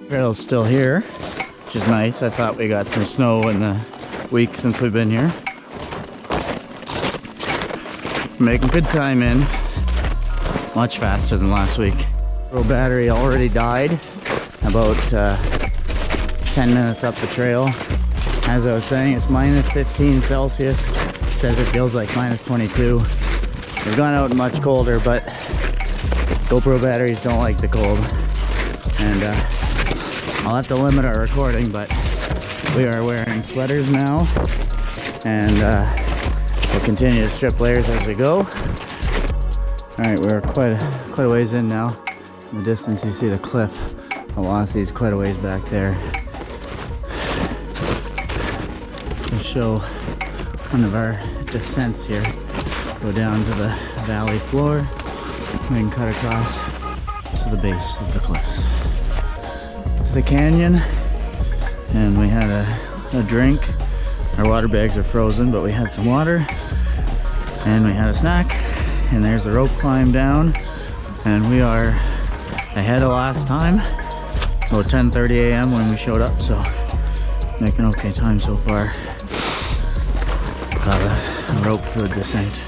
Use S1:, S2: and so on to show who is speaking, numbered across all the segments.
S1: Trail's still here, which is nice. I thought we got some snow in the week since we've been here. Making good time in, much faster than last week. GoPro battery already died about 10 minutes up the trail. As I was saying, it's minus 15 Celsius. It says it feels like minus 22. We've gone out much colder, but GoPro batteries don't like the cold. And I'll have to limit our recording, but we are wearing sweaters now, and we'll continue to strip layers as we go. Alright, we're quite a ways in now. In the distance you see the cliff. Velocity is quite a ways back there. We'll show one of our descents here. Go down to the valley floor, we can cut across to the base of the cliffs. To the canyon, and we had a drink. Our water bags are frozen, but we had some water, and we had a snack, and there's the rope climb down, and we are ahead of last time, about 10:30 a.m. when we showed up, so making okay time so far. Got a rope for the descent.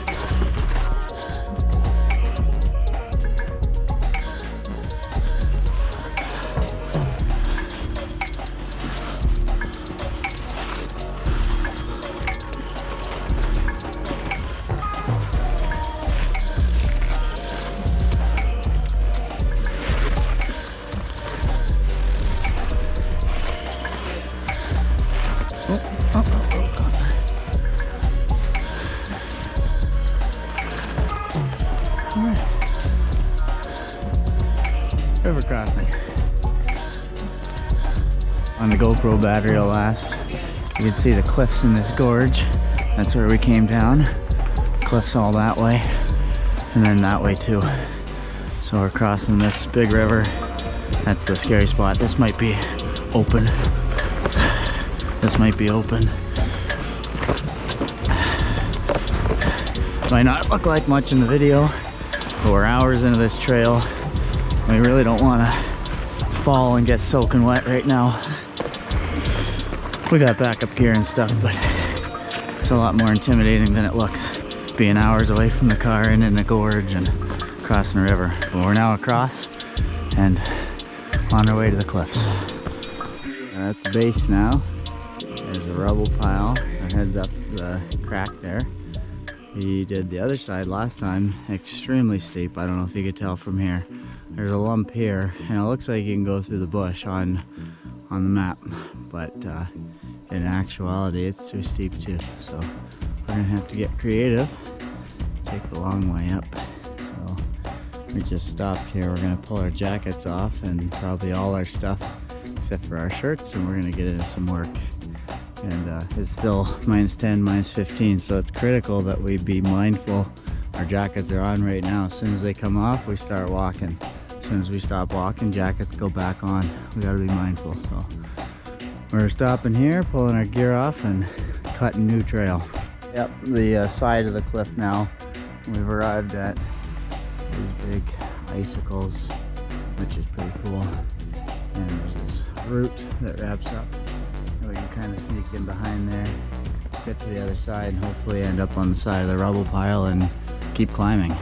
S1: River crossing. On the GoPro battery will last. You can see the cliffs in this gorge. That's where we came down. Cliffs all that way, and then that way too. So we're crossing this big river. That's the scary spot. This might be open. This might be open. Might not look like much in the video, but we're hours into this trail. We really don't want to fall and get soaking wet right now. We got backup gear and stuff, but it's a lot more intimidating than it looks, being hours away from the car and in the gorge and crossing the river. But we're now across and on our way to the cliffs. We're at the base now. There's a rubble pile that heads up the crack there. We did the other side last time, extremely steep. I don't know if you could tell from here. There's a lump here, and it looks like you can go through the bush on the map, but in actuality it's too steep too. So we're gonna have to get creative, take the long way up. So we just stopped here. We're gonna pull our jackets off and probably all our stuff except for our shirts, and we're gonna get into some work. And it's still minus 10, minus 15, so it's critical that we be mindful. Our jackets are on right now. As soon as they come off, we start walking. As soon as we stop walking, jackets go back on. We gotta be mindful. So we're stopping here, pulling our gear off and cutting new trail. Yep, the side of the cliff now. We've arrived at these big icicles, which is pretty cool. And there's this route that wraps up. We can kind of sneak in behind there, get to the other side, and hopefully end up on the side of the rubble pile and keep climbing.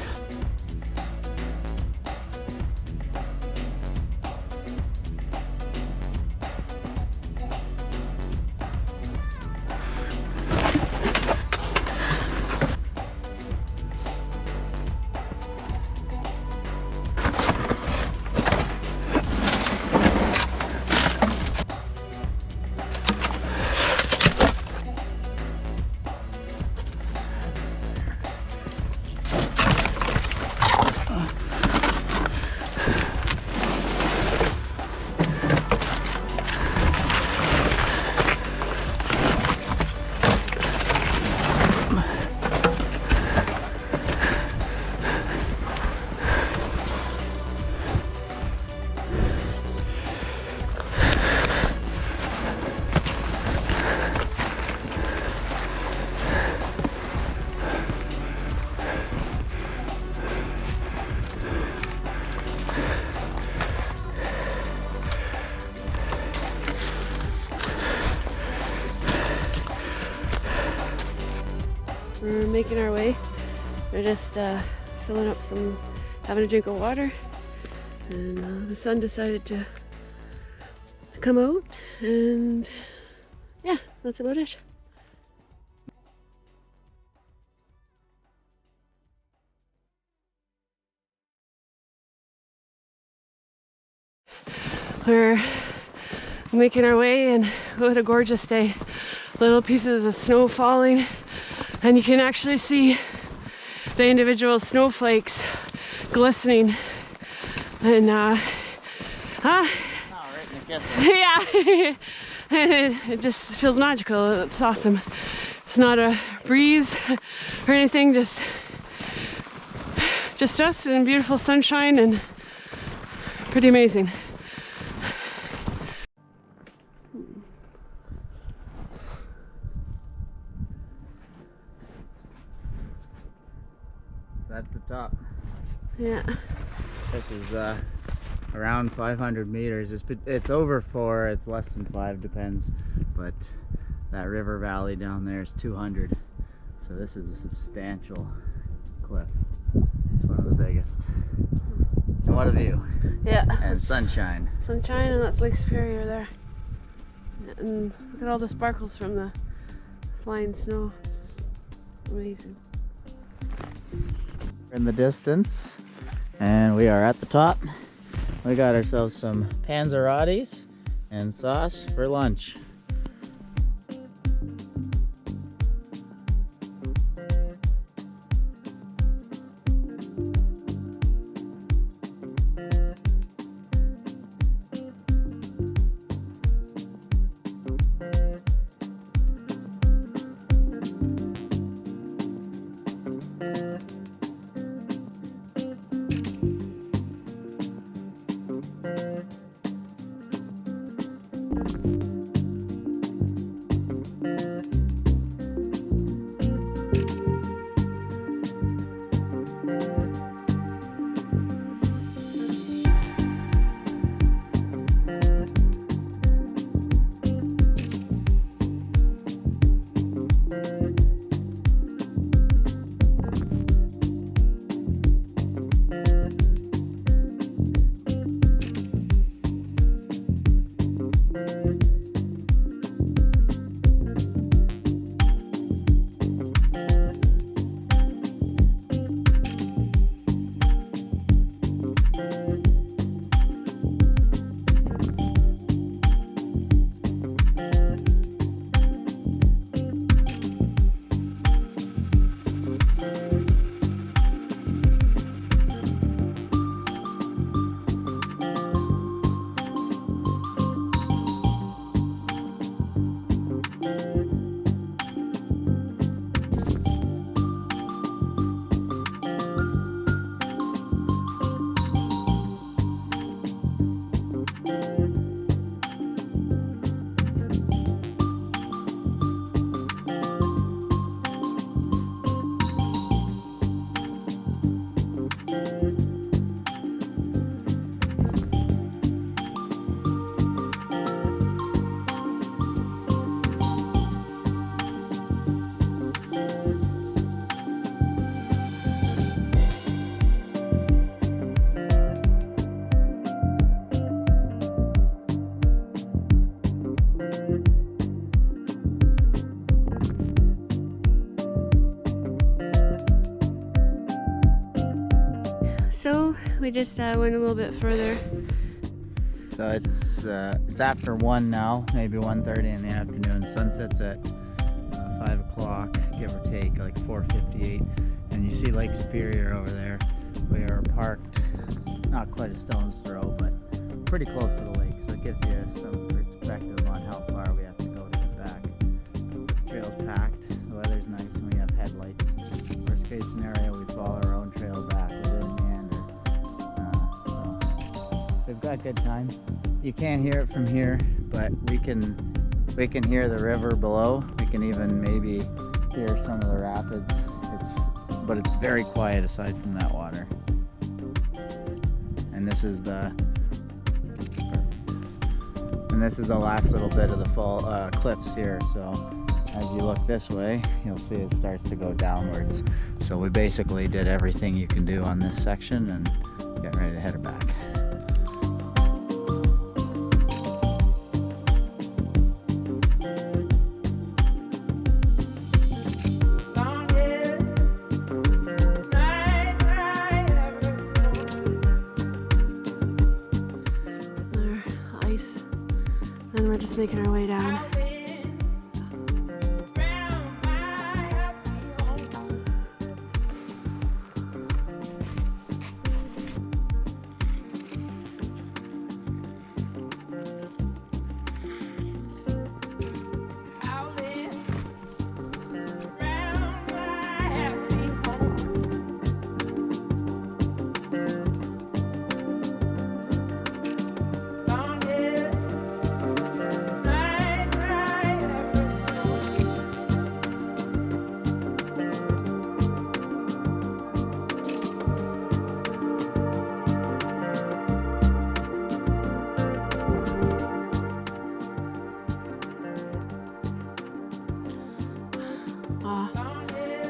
S2: we're making our way. We're just filling up having a drink of water, and the sun decided to come out, and yeah, that's about it. We're making our way, and what a gorgeous day. Little pieces of snow falling, and you can actually see the individual snowflakes glistening. And
S1: right in the kisser.
S2: yeah, it just feels magical. It's awesome. It's not a breeze or anything, just us and beautiful sunshine, and pretty amazing.
S1: That's the top.
S2: Yeah.
S1: This is around 500 meters. It's over 4, it's less than 5, depends. But that river valley down there is 200. So this is a substantial cliff. It's one of the biggest. And what a view.
S2: Yeah.
S1: And sunshine.
S2: Sunshine, and that's Lake Superior there. And look at all the sparkles from the flying snow. It's just amazing.
S1: We're in the distance, and we are at the top. We got ourselves some panzerottis and sauce for lunch.
S2: So we just went a little bit further.
S1: So it's after 1 now, maybe 1:30 in the afternoon. Sunset's at 5 o'clock, give or take, like 4:58. And you see Lake Superior over there. We are parked, not quite a stone's throw, but pretty close to the lake. So it gives you some perspective on how far we have to go to get back. The trail's packed, the weather's nice, and we have headlights. Worst case scenario, we follow our own trail back. We didn't meander. So we've got good time. You can't hear it from here, but we can hear the river below. We can even maybe hear some of the rapids. But it's very quiet aside from that water. And this is the last little bit of the fall cliffs here. So as you look this way, you'll see it starts to go downwards. So we basically did everything you can do on this section and get ready to head her back.
S2: Ice, and we're just making our way down.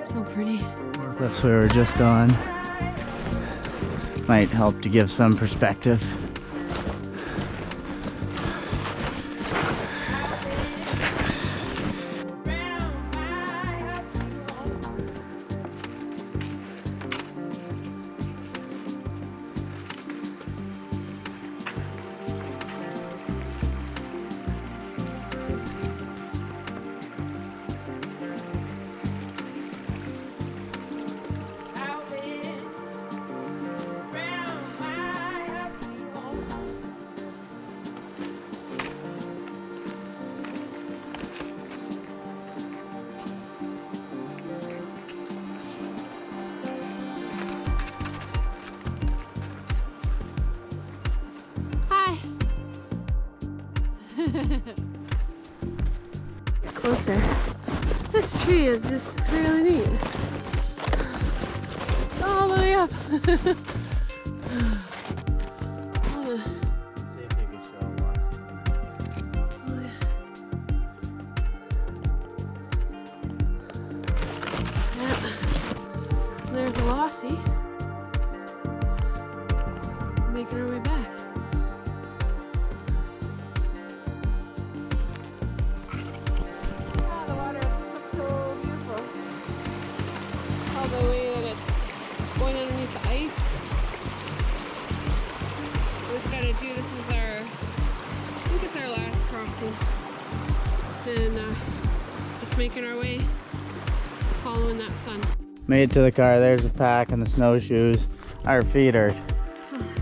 S2: So pretty.
S1: Cliffs we were just on might help to give some perspective.
S2: Closer. This tree is just really neat. It's all the way up.
S1: See if you can show
S2: Yeah. There's a lassie. Making our way back. The way that it's going underneath the ice. We just gotta do, this is our, I think it's our last crossing. And just making our way, following that sun.
S1: Made it to the car. There's the pack and the snowshoes. Our feet are,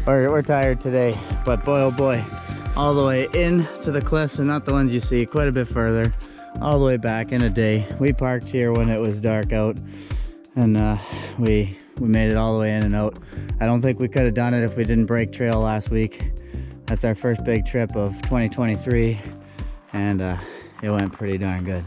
S1: we're tired today, but boy oh boy, all the way into the cliffs, and not the ones you see, quite a bit further, all the way back in a day. We parked here when it was dark out. And we made it all the way in and out. I don't think we could have done it if we didn't break trail last week. That's our first big trip of 2023, and it went pretty darn good.